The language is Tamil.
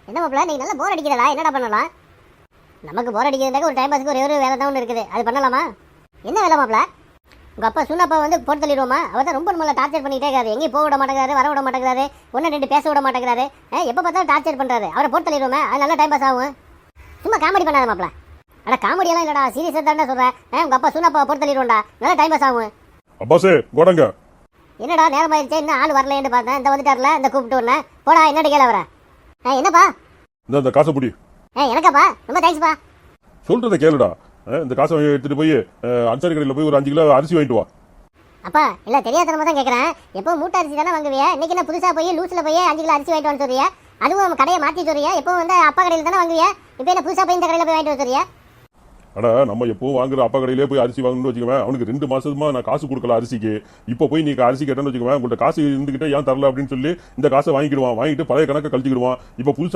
என்ன மாப்பிள்ள நீங்க நல்லா போர் அடிக்கிறதா? என்னடா பண்ணலாம்? நமக்கு போர் அடிக்கிறதுக்கு ஒரு டைம் பாஸ்க்கு ஒரே ஒரு வேலை தான் ஒன்று இருக்குது, அது பண்ணலாமா? என்ன வேலை மாப்பிள்ள? உங்க அப்பா சுண்ணப்பா வந்து போட்டு தள்ளிடுவோமா? அவர் தான் ரொம்ப நம்மளை டார்ச்சர் பண்ணிட்டே இருக்காரு. எங்கேயும் போக விட மாட்டேங்கிறாரு, வர விட மாட்டேங்கிறாரு, ஒன்று ரெண்டு பேச விட மாட்டேங்கிறாரு. எப்போ பார்த்தாலும் டார்ச்சர் பண்றாரு. அவரை போட்டு தள்ளிடுவோமே, அது நல்லா டைம் பாஸ் ஆகும். சும்மா காமெடி பண்ணாத மாப்பிள்ள. அட காமெடியெல்லாம் இல்லடா, சீரியஸாக தானே சொல்றேன். உங்க அப்பா சுண்ணப்பா போட்டு தள்ளிடுவோம்டா, நல்லா டைம் பாஸ் ஆகும். அப்பாசே கோடங்க. என்னடா நேரம் ஆயிடுச்சு, இன்னும் ஆள் வரலன்னு பார்த்தேன். இந்த வந்துட்டார்ல, இந்த கூப்பிட்டு உடனே போடா. என்னடி கேள வர? என்னப்பா? இந்த காசை புடி. எனக்காப்பா? ரொம்ப தேங்க்ஸ்ப்பா. சொல்றத கேளுடா. இந்த காசை எடுத்துட்டு போய் அன்சாரி கடையில் போய் ஒரு 5 கிலோ அரிசி வாங்கிட்டு வா. அப்பா இல்ல தெரியாதனமா தான் கேட்கறேன். எப்போ மூட்டை அரிசி தானே வாங்குவியா? இன்னைக்கு என்ன புதுசா போய் லூஸ்ல போய் 5 கிலோ அரிசி வாங்கிட்டு வந்து சொல்றியா? அதுவும் கடையை மாற்றி சொல்றியா? எப்போ வந்து அப்பா கடையில் தானே வாங்குவியா? இப்போ என்ன புதுசா போய் இந்த கடையில் போய் வாங்கிட்டு வந்து சொல்றியா? அடா நம்ம எப்பவும் வாங்குற அப்பா கடையிலே போய் அரிசி வாங்கணும்னு வச்சுக்குவேன். அவனுக்கு 2 மாசமா நான் காசு கொடுக்கல அரிசிக்கு. இப்போ போய் நீ அரிசி கேட்டேன்னு வச்சுக்குவேன், உங்கள்கிட்ட காசு இருந்துகிட்டே ஏன் தரல அப்படின்னு சொல்லி இந்த காசை வாங்கிக்கிடுவான். வாங்கிட்டு பழைய கணக்கை கழிச்சுக்கிடுவான். இப்போ புதுசா